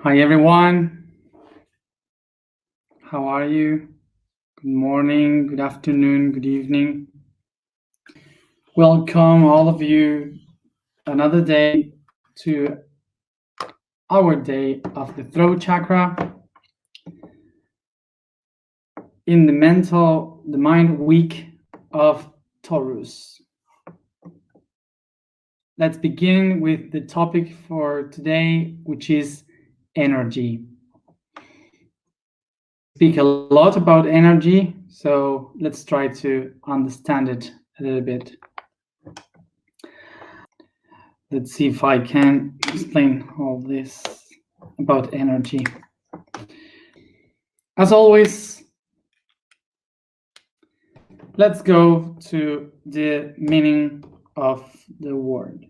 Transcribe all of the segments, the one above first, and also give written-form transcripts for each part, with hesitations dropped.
Hi everyone, how are you? Good morning, good afternoon, good evening. Welcome all of you another day to our day of the throat chakra in the mind week of Taurus. Let's begin with the topic for today, which is energy. Speak a lot about energy, so let's try to understand it a little bit. Let's see if I can explain all this about energy. As always, let's go to the meaning of the word.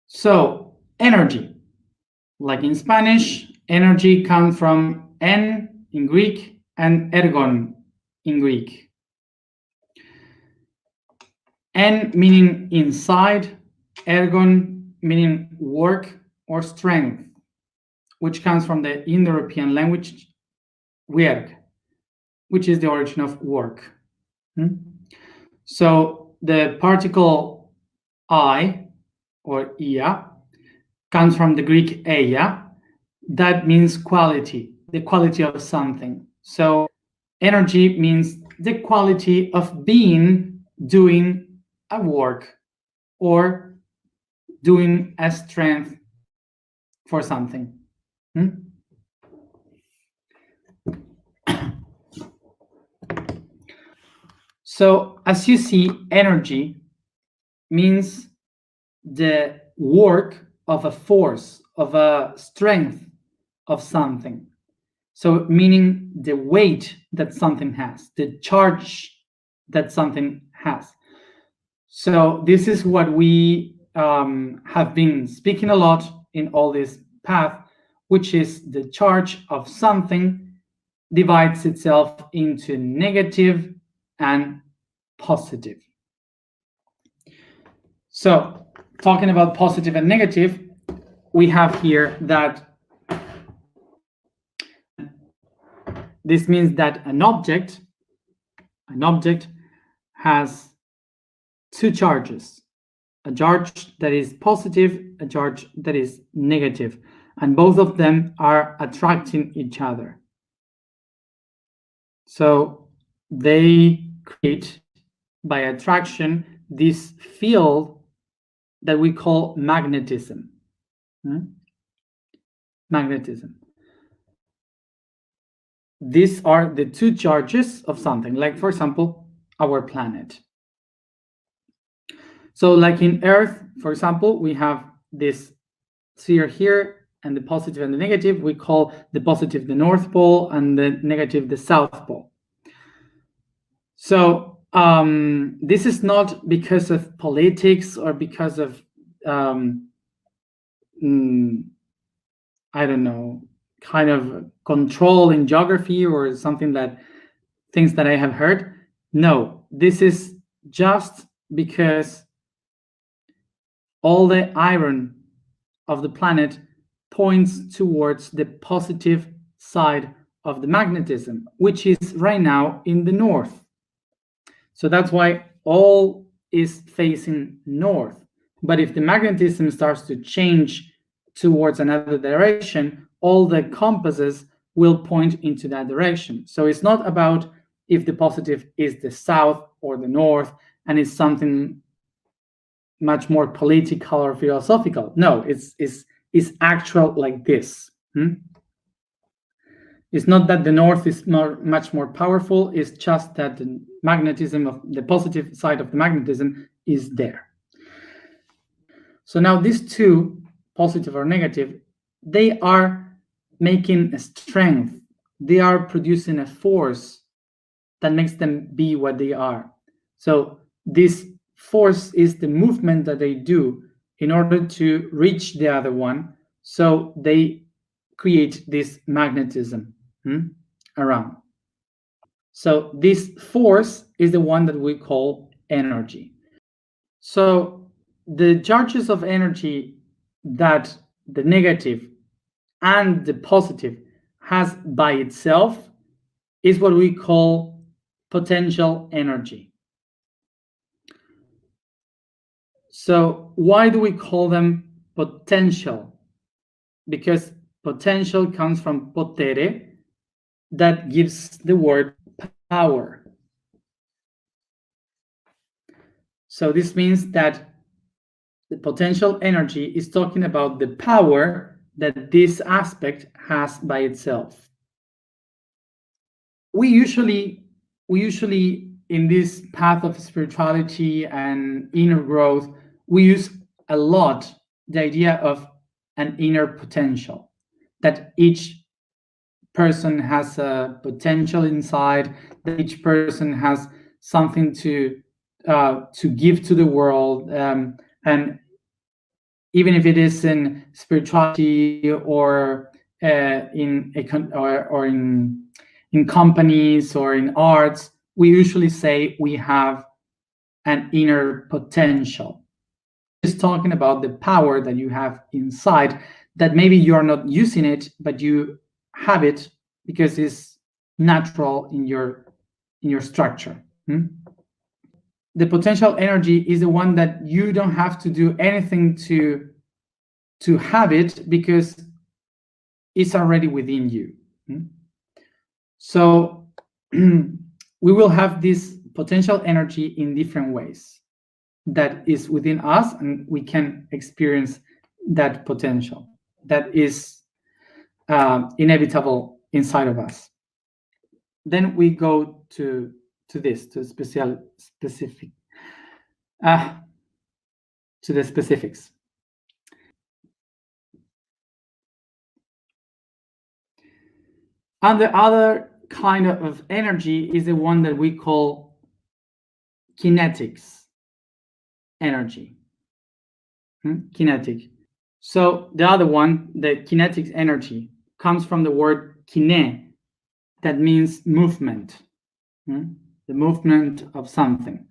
So, energy, like in Spanish, energy comes from en in Greek and ergon in Greek. En meaning inside, ergon meaning work or strength, which comes from the Indo-European language werk, which is the origin of work. So the particle I or ia comes from the Greek eia, that means quality, the quality of something. So energy means the quality of being, doing a work or doing a strength for something. So as you see, energy means the work of a force, of a strength of something. So meaning the weight that something has, the charge that something has. So this is what we have been speaking a lot in all this path, which is the charge of something divides itself into negative and positive. So talking about positive and negative, we have here that this means that an object has two charges, a charge that is positive, a charge that is negative, and both of them are attracting each other. So they create, by attraction, this field that we call magnetism. Magnetism. These are the two charges of something, like for example, our planet. So like in Earth, for example, we have this sphere here, and the positive and the negative, we call the positive the North Pole and the negative the South Pole. So this is not because of politics or because of, I don't know, kind of control in geography or something that things that I have heard. No, this is just because all the iron of the planet points towards the positive side of the magnetism, which is right now in the north. So that's why all is facing north. But if the magnetism starts to change towards another direction, all the compasses will point into that direction. So it's not about if the positive is the south or the north, and it's something much more political or philosophical. No, it's actual like this. It's not that the north is much more powerful, it's just that the magnetism of the positive side of the magnetism is there. So now these two, positive or negative, they are making a strength. They are producing a force that makes them be what they are. So this force is the movement that they do in order to reach the other one. So they create this magnetism around. So this force is the one that we call energy. So the charges of energy that the negative and the positive has by itself is what we call potential energy. So why do we call them potential? Because potential comes from potere, that gives the word power. So this means that the potential energy is talking about the power that this aspect has by itself. We usually in this path of spirituality and inner growth, we use a lot the idea of an inner potential, that each person has a potential inside, that each person has something to give to the world, and even if it is in spirituality or in companies or in arts, we usually say we have an inner potential. It's talking about the power that you have inside, that maybe you are not using it, but you have it because it's natural in your structure. The potential energy is the one that you don't have to do anything to have it, because it's already within you. So we will have this potential energy in different ways that is within us, and we can experience that potential that is inevitable inside of us. Then we go to this, to the specifics. And the other kind of energy is the one that we call kinetics energy. Kinetic. So the other one, the kinetic energy, comes from the word kine, that means movement, the movement of something.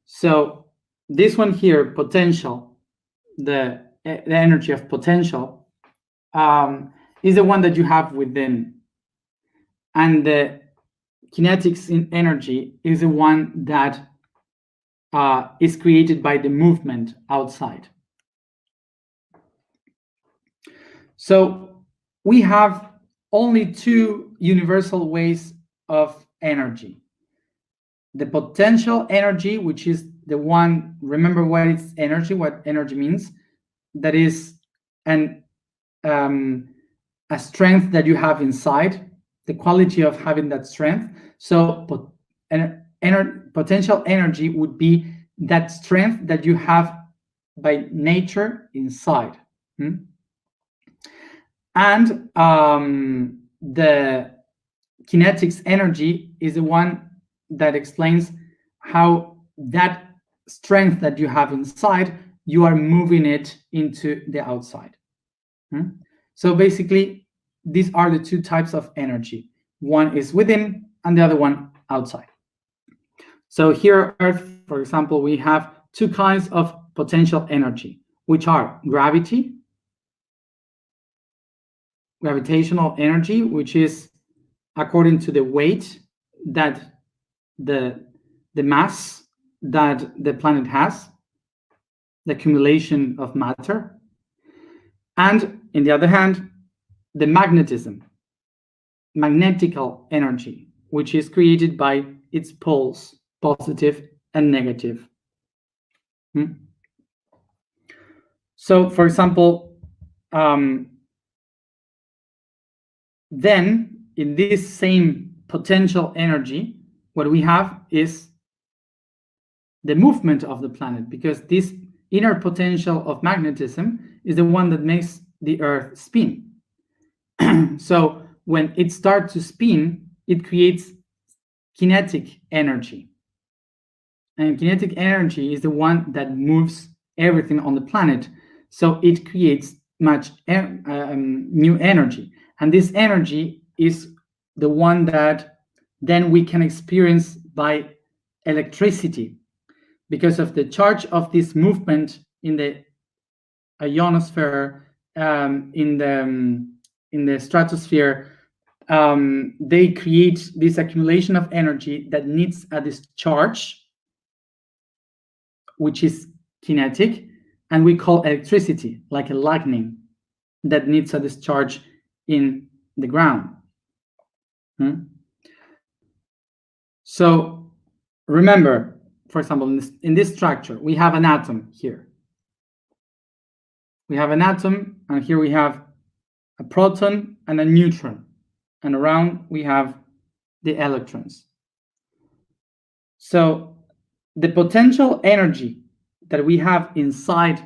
So this one here, potential, the energy of potential, is the one that you have within. And the kinetics in energy is the one that is created by the movement outside. So we have only two universal ways of energy. The potential energy, which is the one, remember what it's energy, what energy means, that is a strength that you have inside, the quality of having that strength. So potential energy would be that strength that you have by nature inside. And the kinetics energy is the one that explains how that strength that you have inside, you are moving it into the outside. So basically, these are the two types of energy. One is within and the other one outside. So here on Earth, for example, we have two kinds of potential energy, which are gravitational energy, which is according to the weight that the mass that the planet has, the accumulation of matter. And in the other hand, the magnetical energy, which is created by its poles, positive and negative. So, for example, then in this same potential energy, what we have is the movement of the planet, because this inner potential of magnetism is the one that makes the Earth spin. So when it starts to spin, it creates kinetic energy. And kinetic energy is the one that moves everything on the planet. So it creates much new energy. And this energy is the one that then we can experience by electricity, because of the charge of this movement in the ionosphere, in the stratosphere, they create this accumulation of energy that needs a discharge, which is kinetic, and we call electricity like a lightning that needs a discharge in the ground. So remember, for example, in this structure, we have an atom here. We have an atom, and here we have a proton and a neutron, and around we have the electrons. So the potential energy that we have inside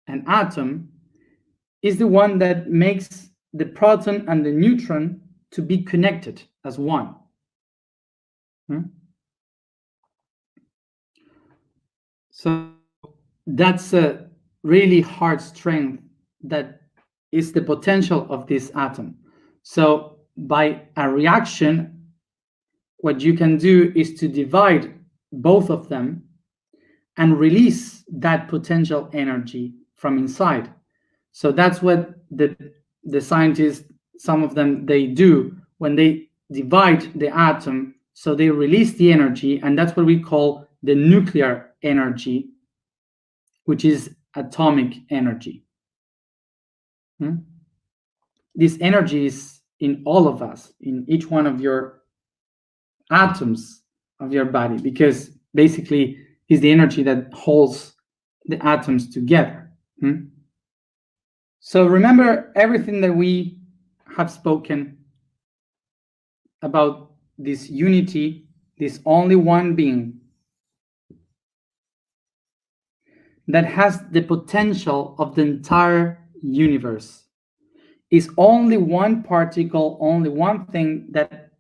an atom is the one that makes the proton and the neutron to be connected as one. So that's a really hard strength that is the potential of this atom. So by a reaction, what you can do is to divide both of them and release that potential energy from inside. So that's what the scientists, some of them, they do when they divide the atom. So they release the energy, and that's what we call the nuclear energy, which is atomic energy. This energy is in all of us, in each one of your atoms of your body, because basically is the energy that holds the atoms together. So remember everything that we have spoken about this unity, this only one being that has the potential of the entire universe. Is only one particle, only one thing that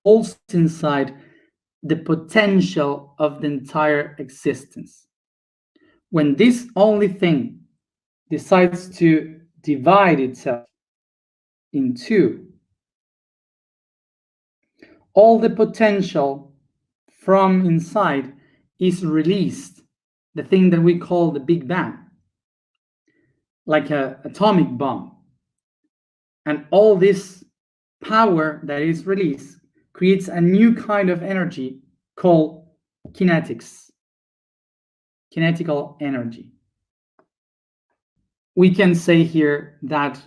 holds inside the potential of the entire existence. When this only thing decides to divide itself in two, all the potential from inside is released, the thing that we call the Big Bang, like an atomic bomb. And all this power that is released creates a new kind of energy called kinetics, kinetical energy. We can say here that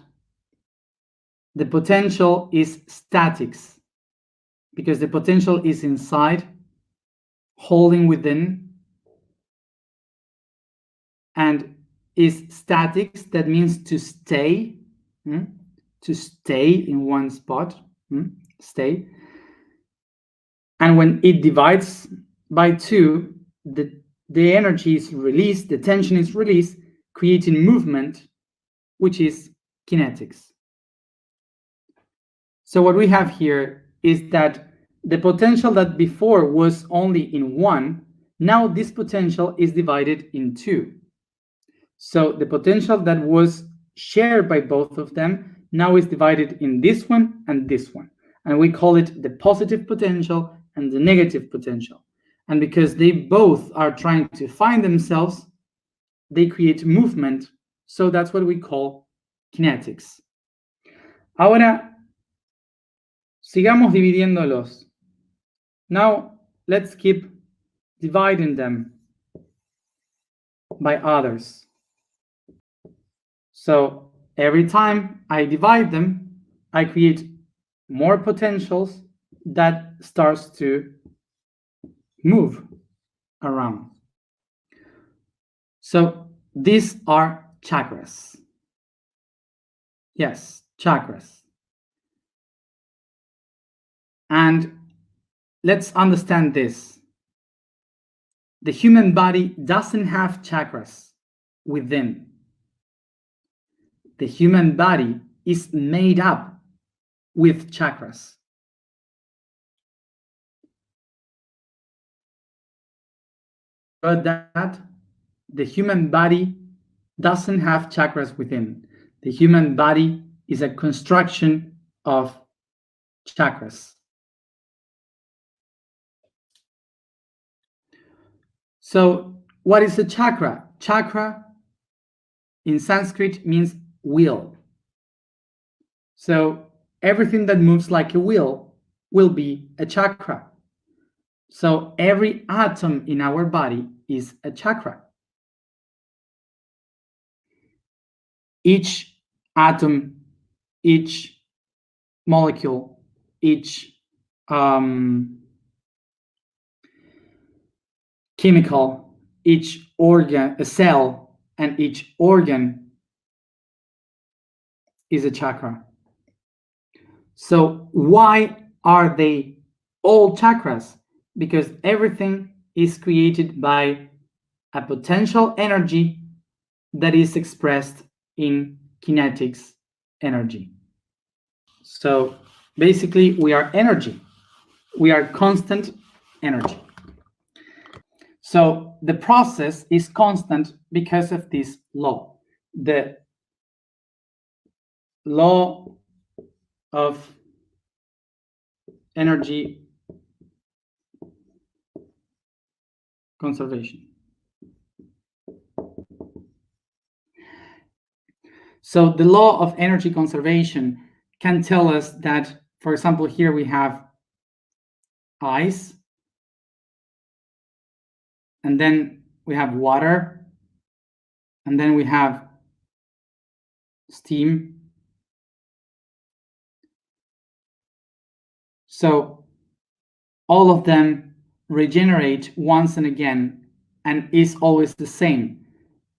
the potential is statics, because the potential is inside, holding within, and is statics, that means to stay, to stay in one spot, stay. And when it divides by two, the energy is released, the tension is released, creating movement, which is kinetics. So what we have here is that the potential that before was only in one, now this potential is divided in two. So the potential that was shared by both of them now is divided in this one and this one. And we call it the positive potential and the negative potential. And because they both are trying to find themselves, they create movement. So that's what we call kinetics. Ahora, sigamos dividiéndolos. Now, let's keep dividing them by others. So every time I divide them, I create more potentials that starts to move around. So these are chakras. Yes, chakras. And let's understand this. The human body doesn't have chakras within. The human body is made up with chakras. But that the human body doesn't have chakras within. The human body is a construction of chakras. So what is a chakra? Chakra in Sanskrit means wheel. So everything that moves like a wheel will be a chakra. So every atom in our body is a chakra. Each atom, each molecule, each chemical, each organ, a cell, and each organ is a chakra. So why are they all chakras? Because everything is created by a potential energy that is expressed in kinetics energy. So basically, we are energy. We are constant energy. So the process is constant because of this law. The law of energy conservation. So the law of energy conservation can tell us that, for example, here we have ice, and then we have water, and then we have steam. So all of them regenerate once and again and is always the same.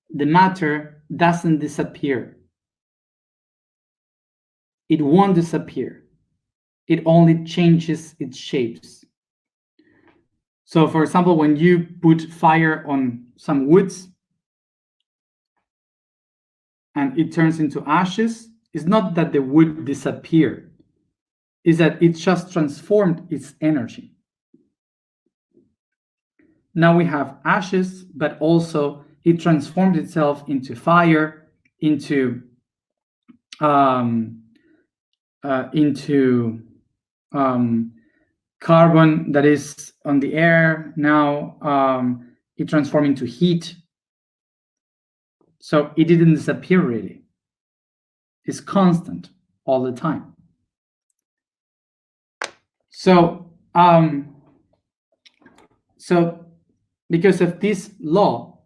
The matter doesn't disappear. It won't disappear. It only changes its shapes. So for example, when you put fire on some woods and it turns into ashes, it's not that the wood disappeared. It's that it just transformed its energy. Now we have ashes, but also it transformed itself into fire, into carbon that is on the air. Now it transformed into heat. So it didn't disappear really. It's constant all the time. So because of this law,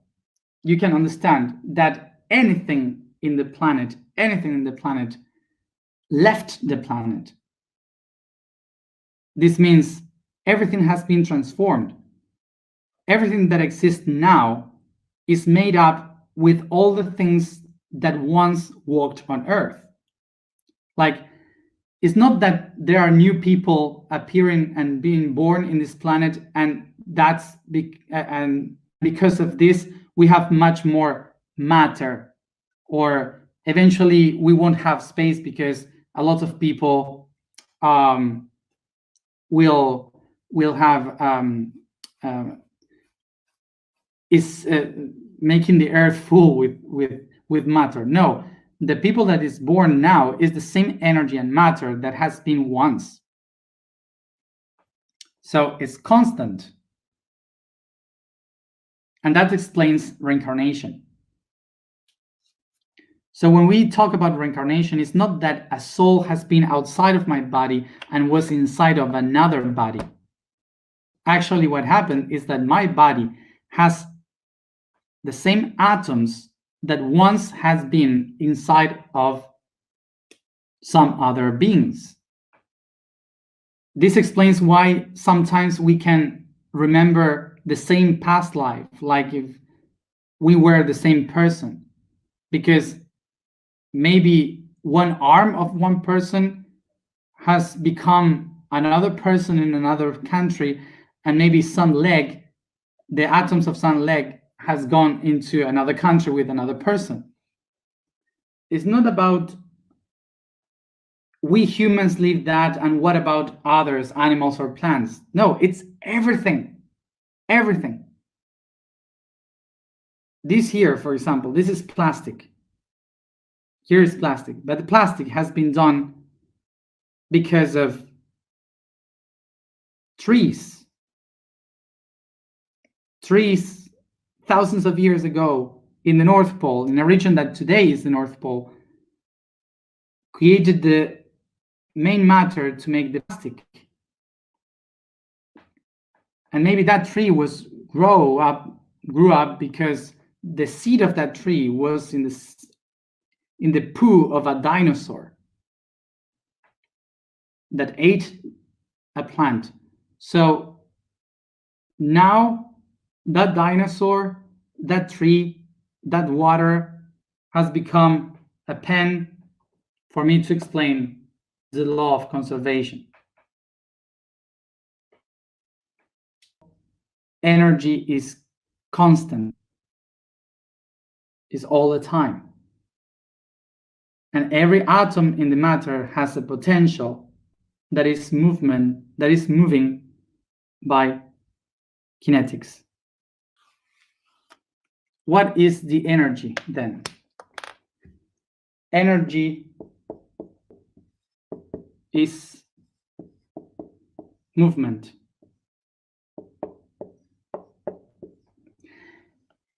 you can understand that anything in the planet left the planet. This means everything has been transformed. Everything that exists now is made up with all the things that once walked on Earth. Like, it's not that there are new people appearing and being born in this planet, and because of this, we have much more matter, or eventually we won't have space because a lot of people will have making the earth full with matter. No, the people that is born now is the same energy and matter that has been once. So it's constant. And that explains reincarnation. So when we talk about reincarnation, it's not that a soul has been outside of my body and was inside of another body. Actually, what happened is that my body has the same atoms that once has been inside of some other beings. This explains why sometimes we can remember the same past life, like if we were the same person, because maybe one arm of one person has become another person in another country, and maybe some leg, the atoms of some leg has gone into another country with another person. It's not about we humans live that, and what about others, animals or plants? No, it's everything. Everything. This here, for example, this is plastic. Here is plastic, but the plastic has been done because of trees. Trees thousands of years ago in the North Pole, in a region that today is the North Pole, created the main matter to make the plastic. And maybe that tree grew up because the seed of that tree was in the poo of a dinosaur that ate a plant. So now that dinosaur, that tree, that water has become a pen for me to explain the law of conservation. Energy is constant, is all the time. And every atom in the matter has a potential that is moving by kinetics. What is the energy then? Energy is movement.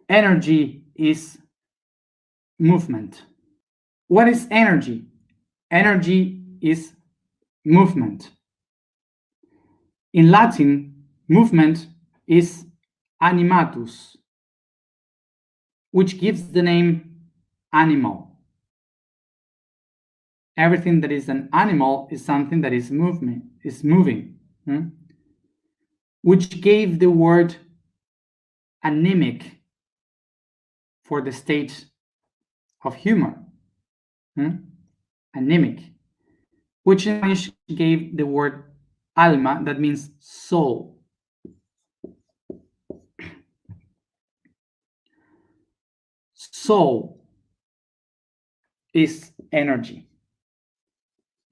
Energy is movement. What is energy? Energy is movement. In Latin, movement is animatus, which gives the name animal. Everything that is an animal is something that is moving, which gave the word anemic for the state of humor, anemic, which in Spanish gave the word alma, that means soul. Soul is energy.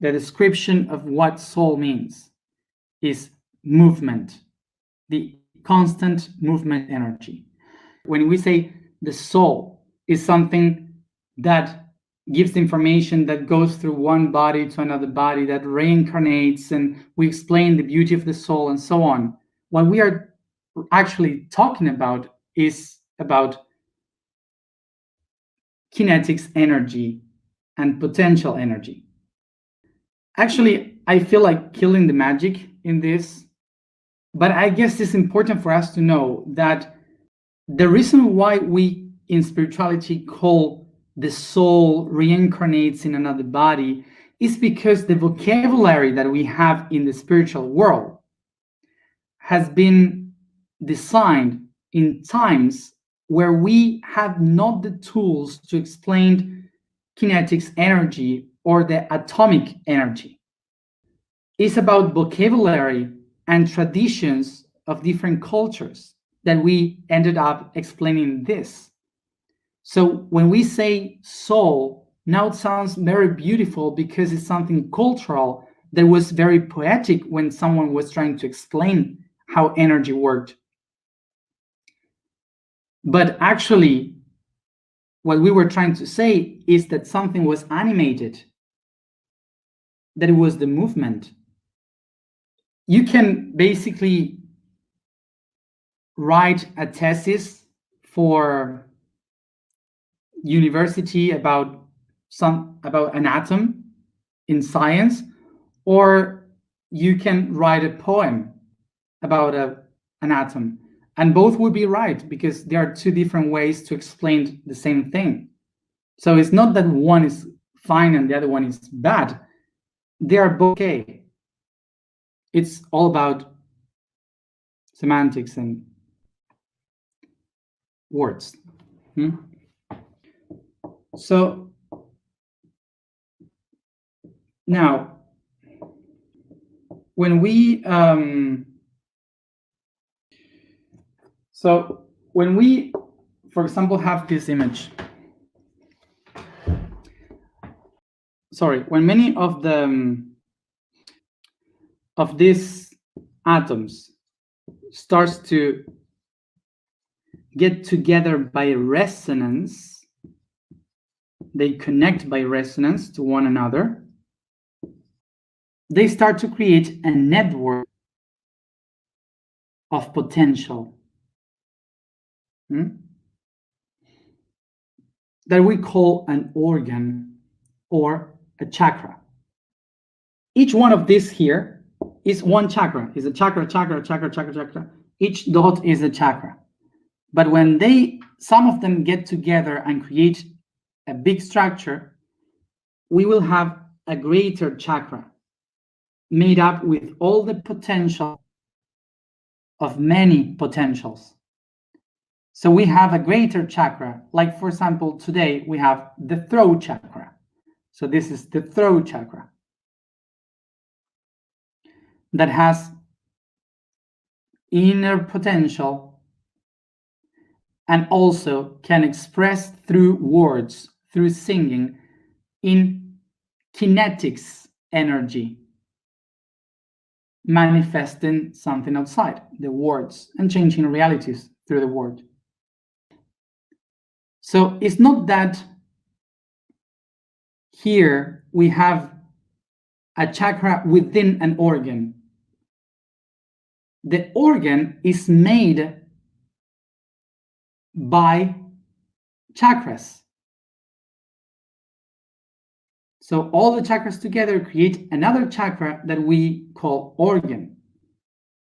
The description of what soul means is movement, the constant movement energy. When we say the soul is something that gives information that goes through one body to another body, that reincarnates, and we explain the beauty of the soul and so on. What we are actually talking about is about kinetics energy and potential energy. Actually, I feel like killing the magic in this, but I guess it's important for us to know that the reason why we in spirituality call the soul reincarnates in another body is because the vocabulary that we have in the spiritual world has been designed in times where we have not the tools to explain kinetics energy or the atomic energy. It's about vocabulary and traditions of different cultures that we ended up explaining this. So when we say soul, now it sounds very beautiful because it's something cultural that was very poetic when someone was trying to explain how energy worked. But actually, what we were trying to say is that something was animated, that it was the movement. You can basically write a thesis for university about an atom in science, or you can write a poem about an atom, and both would be right because there are two different ways to explain the same thing. So it's not that one is fine and the other one is bad. They are both okay. It's all about semantics and words. So now, when we for example, have this image. Sorry, when many of these atoms starts to get together by resonance, they connect by resonance to one another, they start to create a network of potential. that we call an organ or a chakra. Each one of these here is one chakra, is a chakra, chakra, chakra, chakra, chakra. Each dot is a chakra. But when some of them get together and create a big structure, we will have a greater chakra made up with all the potential of many potentials. So we have a greater chakra, like for example, today we have the throat chakra. So this is the throat chakra that has inner potential and also can express through words, through singing, in kinetics energy, manifesting something outside the words and changing realities through the word. So it's not that here we have a chakra within an organ. The organ is made by chakras. So all the chakras together create another chakra that we call organ.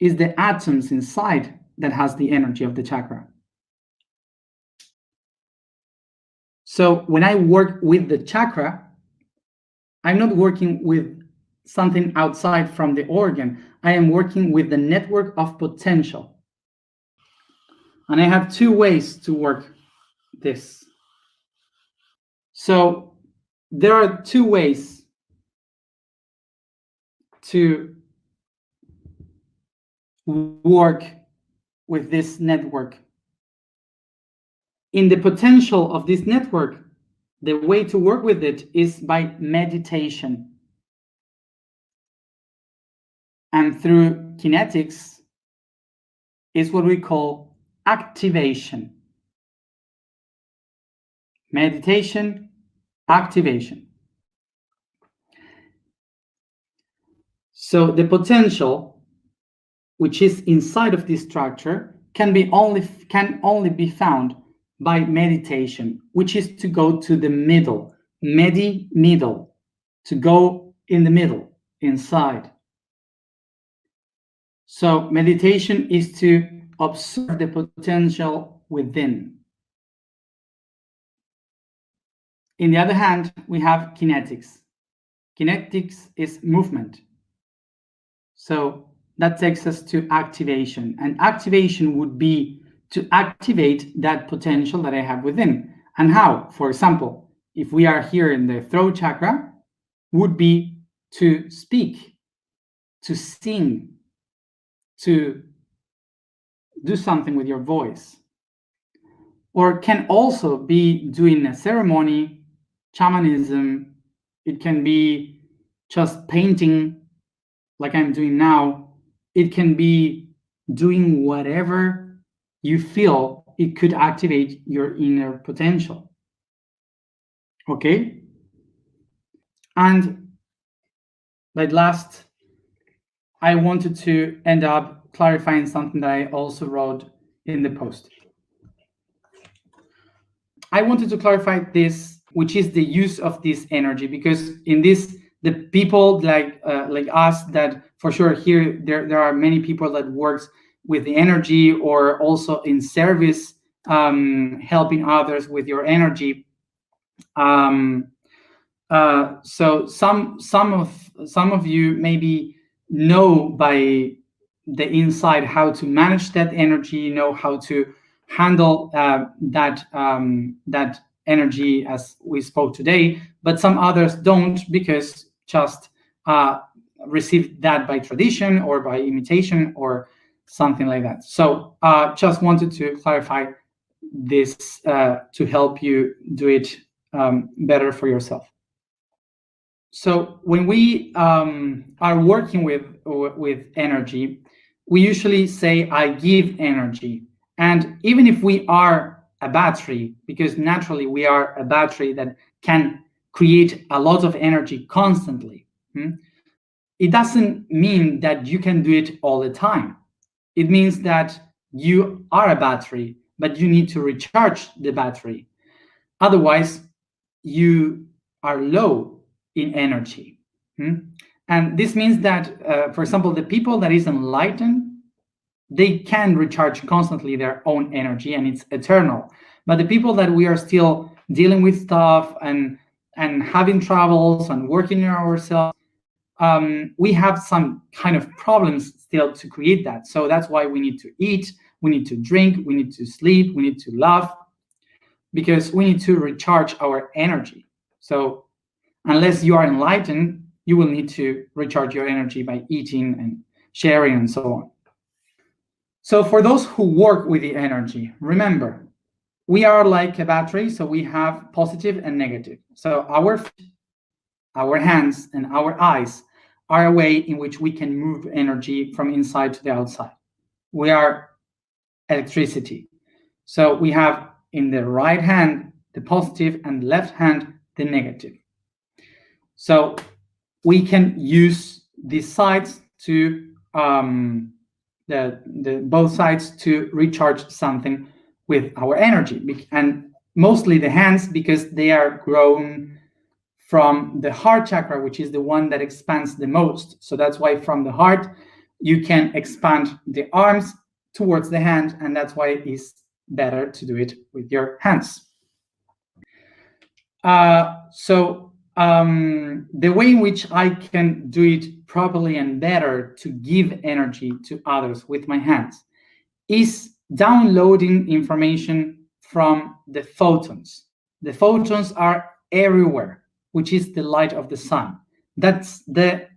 It's the atoms inside that has the energy of the chakra. So when I work with the chakra, I'm not working with something outside from the organ. I am working with the network of potential. And I have two ways to work this. So there are two ways to work with this network. In the potential of this network, the way to work with it is by meditation. And through kinetics is what we call activation. Meditation, activation. So the potential, which is inside of this structure, can only be found by meditation, which is to go to the middle, middle, to go in the middle, inside. So meditation is to observe the potential within. In the other hand, we have kinetics. Kinetics is movement. So that takes us to activation. And activation would be to activate that potential that I have within. And how? For example, if we are here in the throat chakra, would be to speak, to sing, to do something with your voice. Or can also be doing a ceremony, shamanism. It can be just painting like I'm doing now. It can be doing whatever you feel it could activate your inner potential. Okay? And like last, I wanted to end up clarifying something that I also wrote in the post. I wanted to clarify this, which is the use of this energy, because in this, the people like us, that for sure here there are many people that works with the energy or also in service, helping others with your energy. So some of you maybe know by the inside how to manage that energy, know how to handle that energy as we spoke today, but some others don't, because just receive that by tradition or by imitation or something like that. So just wanted to clarify this to help you do it better for yourself. So when we are working with energy, we usually say, I give energy. And even if we are a battery, because naturally we are a battery that can create a lot of energy constantly, it doesn't mean that you can do it all the time. It means that you are a battery, but you need to recharge the battery. Otherwise, you are low in energy. And this means that, for example, the people that is enlightened, they can recharge constantly their own energy and it's eternal. But the people that we are still dealing with stuff and having troubles and working on ourselves, we have some kind of problems still to create that. So that's why we need to eat, we need to drink, we need to sleep, we need to laugh, because we need to recharge our energy. So unless you are enlightened, you will need to recharge your energy by eating and sharing and so on. So for those who work with the energy, remember, we are like a battery, so we have positive and negative. So our feet, our hands, and our eyes are a way in which we can move energy from inside to the outside. We are electricity. So we have in the right hand the positive and left hand the negative. So we can use these sides to both sides to recharge something with our energy, and mostly the hands, because they are grown from the heart chakra, which is the one that expands the most. So that's why from the heart you can expand the arms towards the hand, and that's why it is better to do it with your hands. The way in which I can do it properly and better to give energy to others with my hands is downloading information from the photons. The photons are everywhere, which is the light of the sun. That's the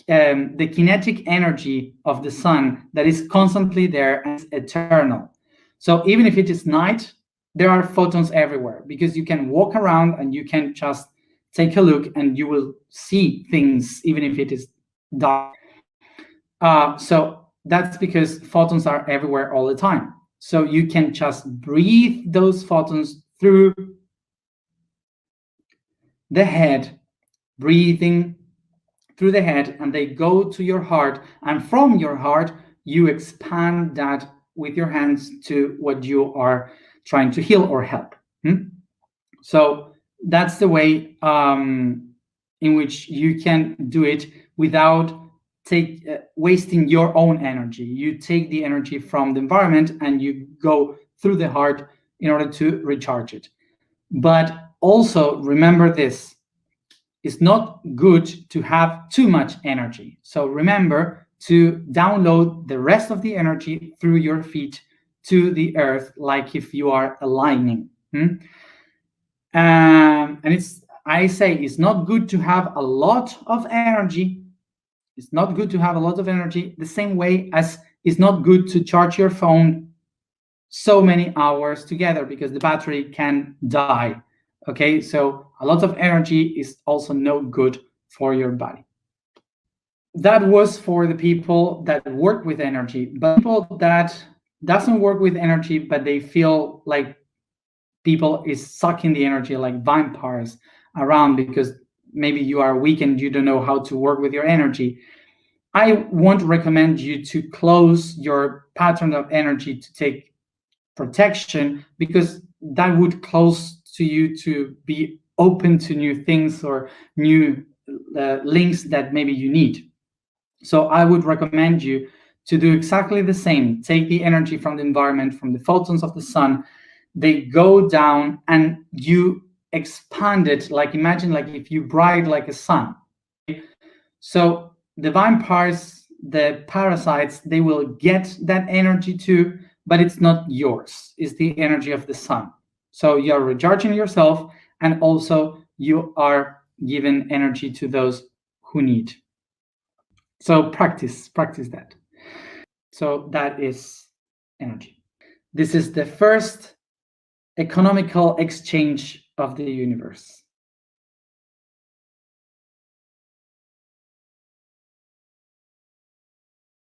kinetic energy of the sun that is constantly there and is eternal. So even if it is night, there are photons everywhere, because you can walk around and you can just take a look and you will see things even if it is dark. So that's because photons are everywhere all the time. So you can just breathe those photons through the head, breathing through the head, and they go to your heart, and from your heart you expand that with your hands to what you are trying to heal or help. So that's the way in which you can do it without wasting your own energy. You take the energy from the environment and you go through the heart in order to recharge it. But also remember this, it's not good to have too much energy. So remember to download the rest of the energy through your feet to the earth, like if you are aligning. And I say it's not good to have a lot of energy. It's not good to have a lot of energy, the same way as it's not good to charge your phone so many hours together, because the battery can die. Okay, so a lot of energy is also no good for your body. That was for the people that work with energy. But people that doesn't work with energy, but they feel like people is sucking the energy like vampires around, because maybe you are weak and you don't know how to work with your energy, I won't recommend you to close your pattern of energy to take protection, because that would close to you to be open to new things or new links that maybe you need. So I would recommend you to do exactly the same. Take the energy from the environment, from the photons of the sun. They go down and you expand it, like imagine like if you bright like a sun. So the vampires, the parasites, they will get that energy too, but it's not yours. It's the energy of the sun. So you're recharging yourself, and also you are giving energy to those who need. So practice that. So that is energy. This is the first economical exchange of the universe.